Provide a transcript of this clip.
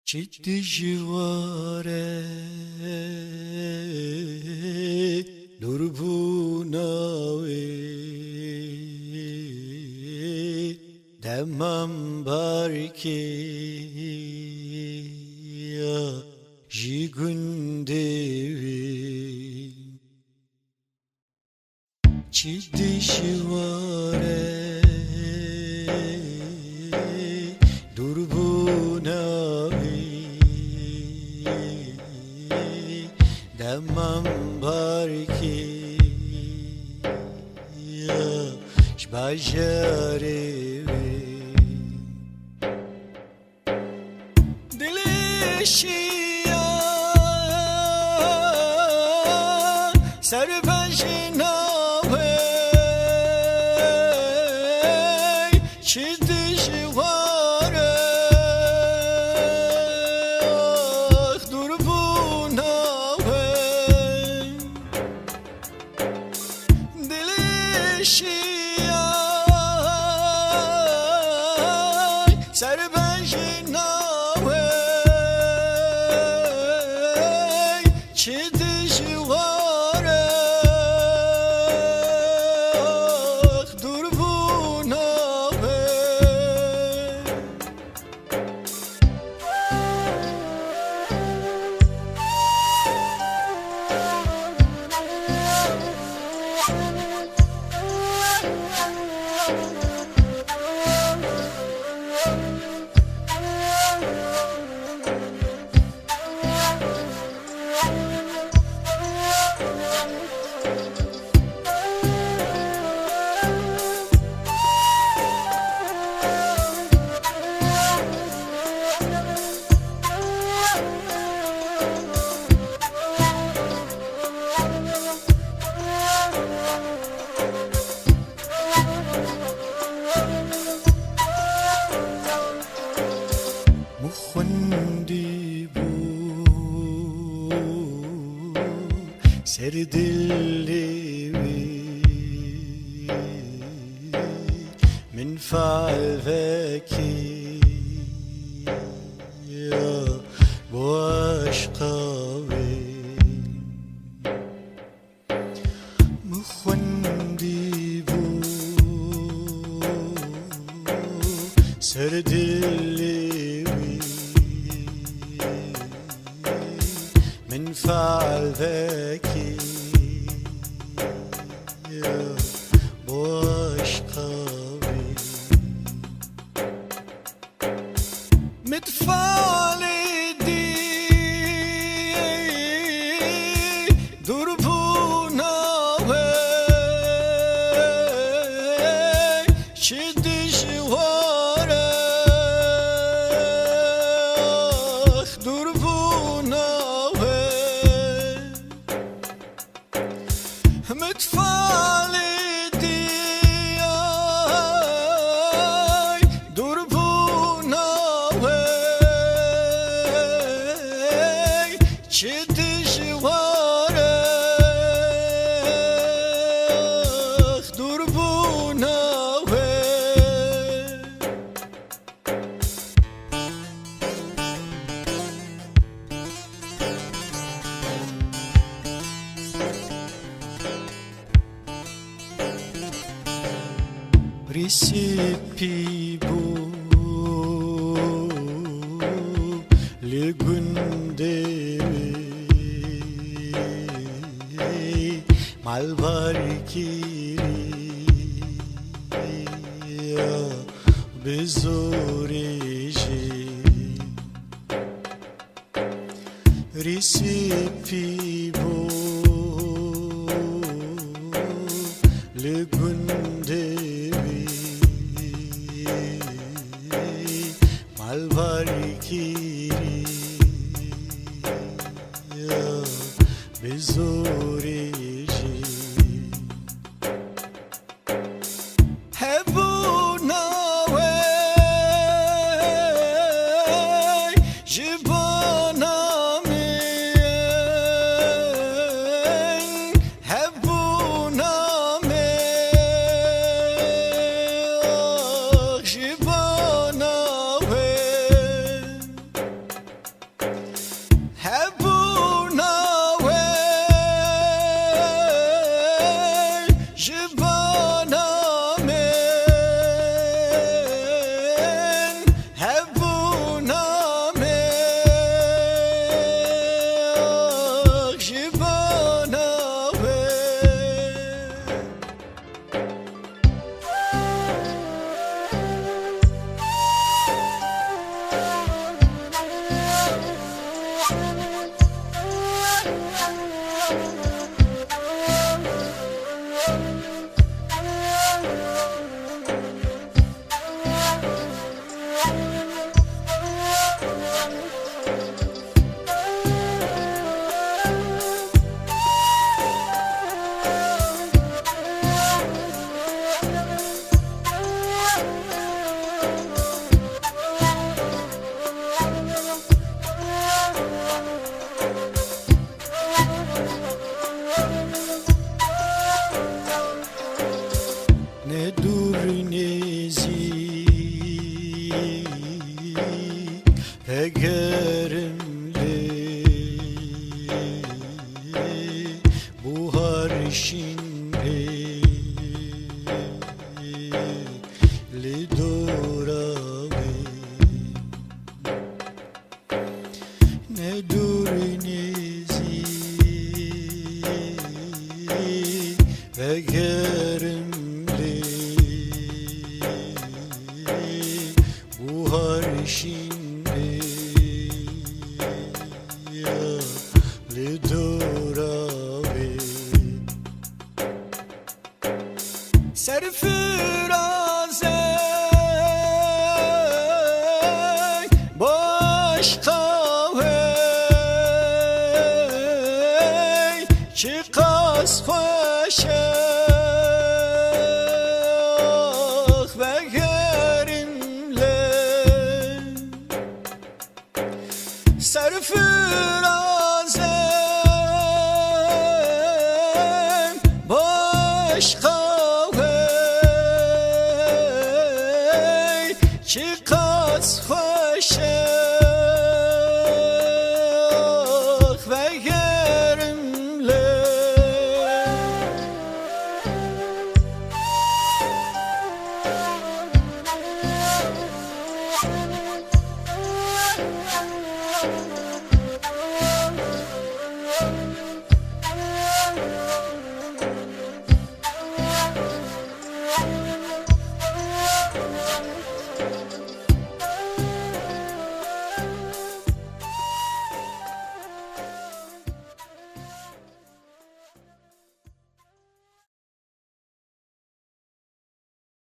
چه dijware durbunawe demam barki ya jigundevi çe dijware durbunawe demam barki ya jbajarevi dilişiya serbenjinawe çe dijware durbunawe dilişiya serbenjinawe çe dijware durbunawe مخندی بود سردلی من فعل فکی باش قوی مخندی بود سردلی من فعل ذكي باش قوي متفعل دي دربوناوي چه dijware دربوناوي متفعل دي دربوناوي چه dijware دربوناوي recipe bu legundevi malvarkiri ya bezoreji recipe bu legundevi malvarkiri ya bezoreji hebunawe jibaname hebuname egerimli buhar şimdi liduravi ne durinizi egerimli buhar şimdi liduravi serfiraze başka hey çıkas hoşe ve gerinle serfiraze başka çıkas hoşe ve gerinle